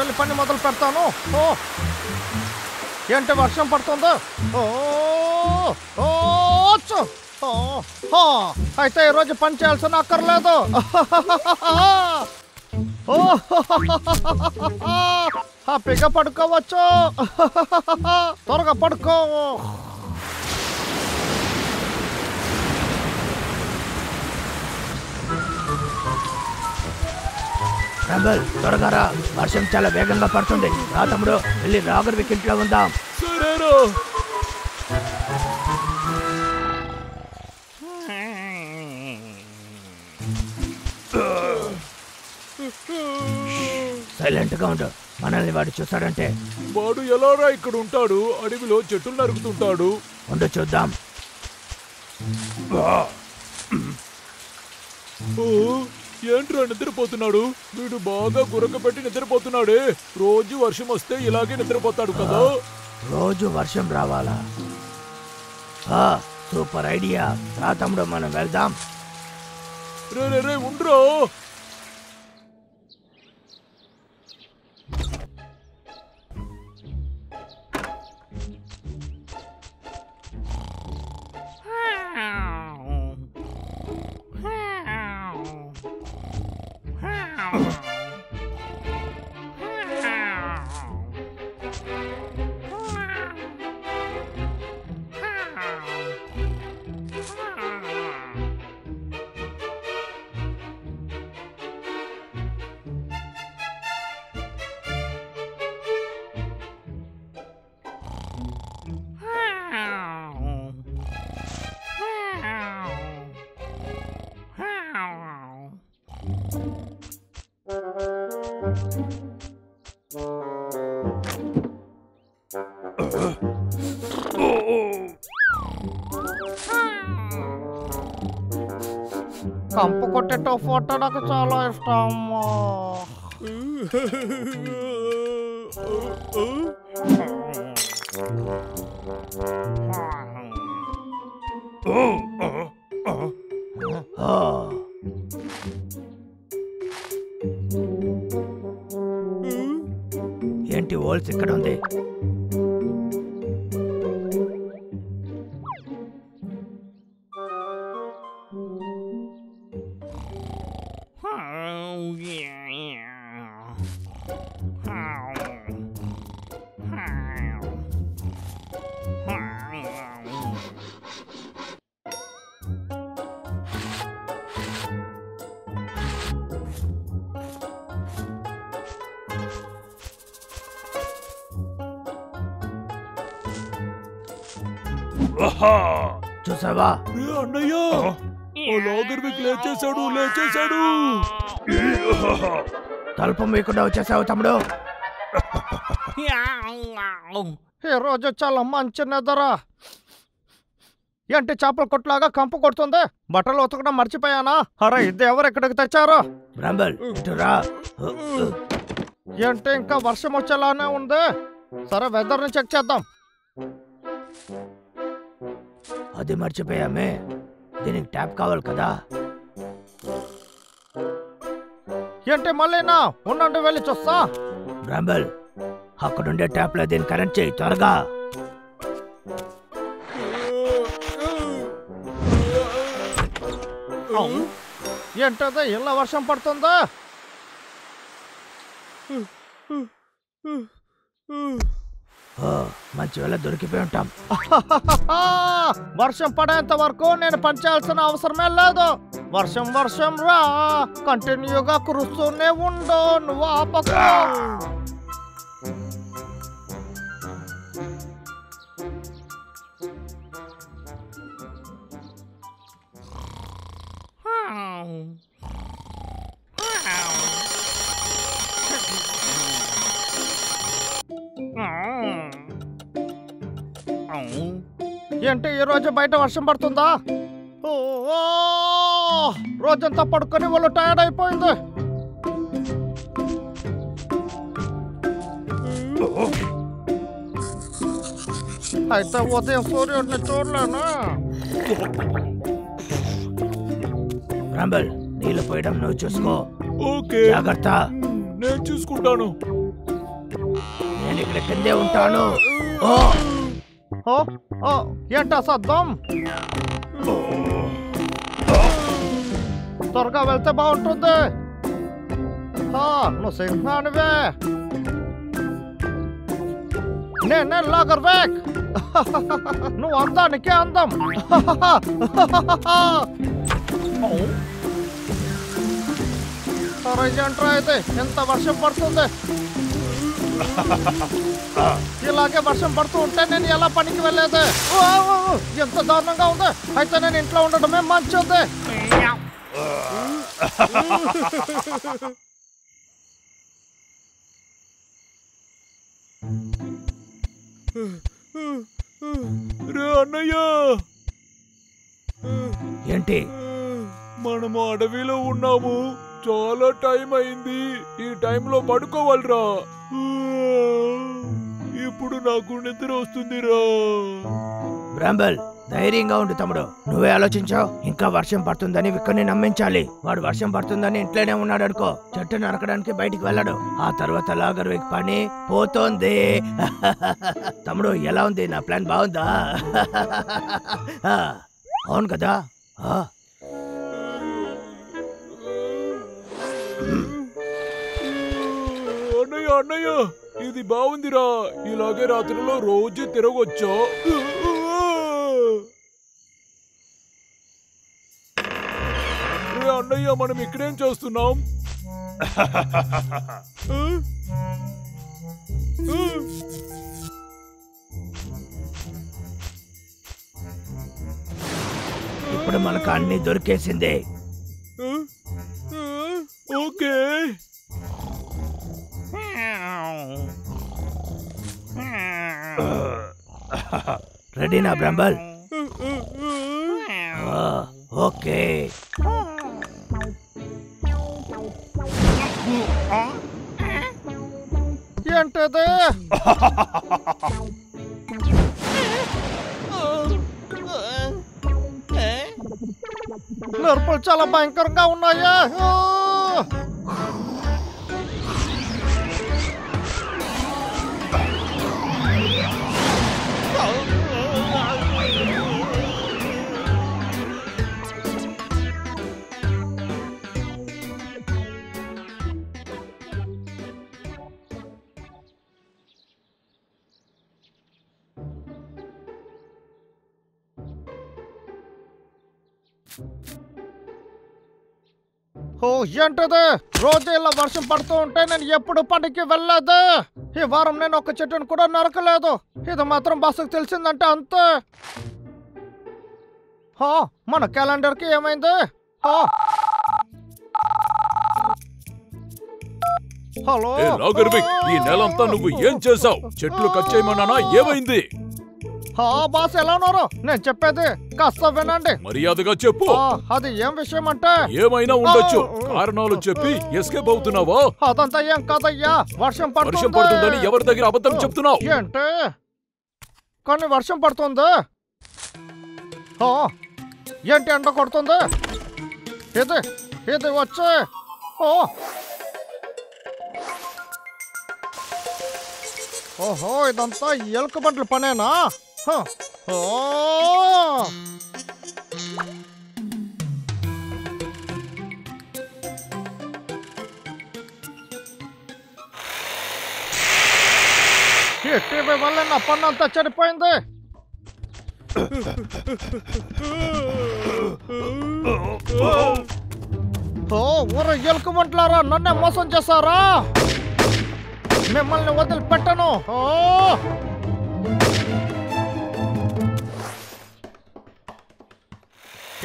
వెళ్ళి పని మొదలు పెడతాను. ఓ ఏంటి వర్షం పడుతుందో? అయితే ఈరోజు పని చేయాల్సిన అక్కర్లేదు. హ్యాపీగా పడుకోవచ్చు. త్వరగా పడుకో. రంబల్ త్వరగా రా, వర్షం చాలా వేగంగా పడుతుంది. రా తమ్ముడు, వెళ్ళి రాగర్ ఇంట్లో ఉందాం. సైలెంట్ గా ఉండు, మనల్ని వాడు చూస్తాడంటే. వాడు ఎలారా ఇక్కడ ఉంటాడు? అడవిలో చెట్టులు నరుకుతుంటాడు. ఉండు చూద్దాం. ఏంట్రా నిద్రపోతున్నాడు? వీడు బాగా గురక పెట్టి నిద్రపోతున్నాడే. రోజు వర్షం వస్తే ఇలాగే నిద్రపోతాడు కదా. రోజు వర్షం రావాలా? Super idea. రా తమ్ముడు, మనం వెళ్దాం. రే ఉండ్రా. కంపు కొట్టేటో ఫోటో నాకు చాలా ఇష్టం. ఏంటి హోల్స్ ఇక్కడ ఉంది? చూసావా అన్నయ్య? లేచేశాడు. తలుపు మీకుండా వచ్చేసావు తమ్ముడు. ఈ రోజు చాలా మంచి నిద్ర. ఏంటి చేపల కొట్లాగా కంపు కొడుతుంది? బట్టలు ఉతకడం మర్చిపోయానా? అరే ఇది ఎవరు ఇక్కడికి తెచ్చారు? బ్రంబల్ ఇటురా. ఏంటి ఇంకా వర్షం వచ్చేలానే ఉంది. సరే వెదర్ ని చెక్ చేద్దాం. అది మర్చిపోయామే, దీనికి ట్యాప్ కావాలి కదా. ఏంటి మళ్ళీనా? ఉండండి వెళ్ళి చూస్తా. బ్రంబల్ అక్కడుండే ట్యాప్ లో దీన్ని కనెక్ట్ చేయి త్వరగా. ఏంటది ఇలా వర్షం పడుతుందా? మంచి వేళ దొరికిపోయి ఉంటాం. వర్షం పడేంత వరకు నేను పనిచేయాల్సిన అవసరమే లేదు. వర్షం రా, కంటిన్యూగా కురుస్తూనే ఉండు, నువ్వు ఆపకు. ఏంటి ఈ రోజు బయట వర్షం పడుతుందా? రోజంతా పడుకొని వాళ్ళు టైర్డ్ అయిపోయింది. అయితే ఉదయం సూర్యుడిని చూడలేనా? బ్రంబల్ నీళ్ళు పోయడం నువ్వు చూసుకో. ఓకే జాగ్రత్త. నేను చూసుకుంటాను. నేను ఇక్కడ కిందే ఉంటాను. ఓ ఓ ఓ ఏంటా శబ్దం? త్వరగా వెళ్తే బాగుంటుంది. నువ్వు సింహానివే. నేను లాగర్ వేక్. నువ్వు అందానికే అందం. సరే ఏంట్రా అయితే ఎంత వర్షం పడుతుంది? ఇలాగే వర్షం పడుతూ ఉంటే నేను ఎలా పనికి వెళ్ళేది? ఎంత దారుణంగా ఉంది. అయితే నేను ఇంట్లో ఉండడమే మంచిది. రే అన్నయ్య, ఏంటి? మనము అడవిలో ఉన్నాము. చాలా టైం అయింది. ఈ టైంలో పడుకోవాలిరా. ఇప్పుడు నాకు నిద్ర వస్తుందిరా. బ్రాంబల్, ధైర్యంగా ఉండు తమ్ముడు. నువ్వే ఆలోచించావు. ఇంకా వర్షం పడుతుందని విక్కని నమ్మించాలి. వాడు వర్షం పడుతుందని ఇంట్లోనే ఉన్నాడు అనుకో, చెట్టు నరకడానికి బయటికి వెళ్ళడు. ఆ తర్వాత లాగర్ వేక్ పని పోతోంది. తమ్ముడు, ఎలా ఉంది? నా ప్లాన్ బాగుందా? అవును కదా? అన్నయ్య అన్నయ్య, ఇది బాగుందిరా. ఇలాగే రాత్రిలో రోజు తిరగొచ్చా. అన్నయ్య, మనం ఇక్కడేం చేస్తున్నాం? ఇప్పుడు మనకు అన్ని దొరికేసింది. ఓకే. రెడీనా బ్రాంబల్? ఓకే. ఏంటది? మెరుపులు చాలా భయంకరంగా ఉన్నాయా? ఏంటది? రోజు ఇలా వర్షం పడుతూ ఉంటే నేను ఎప్పుడు పనికి వెళ్ళలేదు. ఈ వారం నేను ఒక చెట్టును కూడా నరకలేదు. ఇది మాత్రం బస్సుకు తెలిసిందంటే అంతే. మన క్యాలెండర్ కి ఏమైంది? హలో, లాగర్ వేక్, ఈ నెలంతా నువ్వు ఏం చేసావు? చెట్లు కట్ చేయమన్నానా? ఏమైంది? బాస్ ఎలా ఉన్నారు? నేను చెప్పేది కాస్త వినండి. మర్యాదగా చెప్పు. అది ఏం విషయం అంటే? ఏమైనా ఉండొచ్చు. కారణాలు చెప్పి ఎస్కేప్ అవుతున్నావా? అదంతా ఏం కాదయ్యా. వర్షం పడుతుందని ఎవరి దగ్గర అబద్ధం చెప్తున్నావు? ఏంటి? కానీ వర్షం పడుతుంది. ఏంటి ఎండ కొడుతుంది? ఇది వచ్చే. ఓహో, ఇదంతా ఎలుక బండ్ల పనేనా? టీవీ వల్ల నా పన్ను అంతా చెడిపోయింది. ఊరు ఎలుక బండ్లారా, నన్నే మోసం చేశారా? మిమ్మల్ని వదిలిపెట్టను.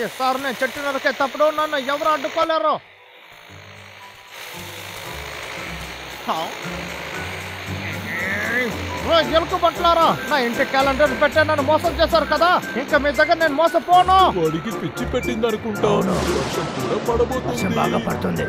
ఈసారి నేను చెట్టు నరికే తప్పుడు నన్ను ఎవరు అడ్డుకోలేరు. ఎలుక బంట్లారా, నా ఇంటి క్యాలెండర్ పెట్టే నన్ను మోసం చేశారు కదా. ఇంకా మీ దగ్గర నేను మోసపోను. వాడికి పిచ్చి పెట్టింది అనుకుంటాను. వర్షం కూడా పడబోతుంది. బాగా పడుతుంది.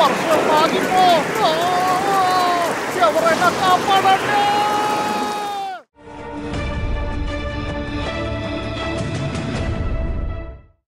వర్షం ఆగిపో. ఎవరైనా కాపాడండి.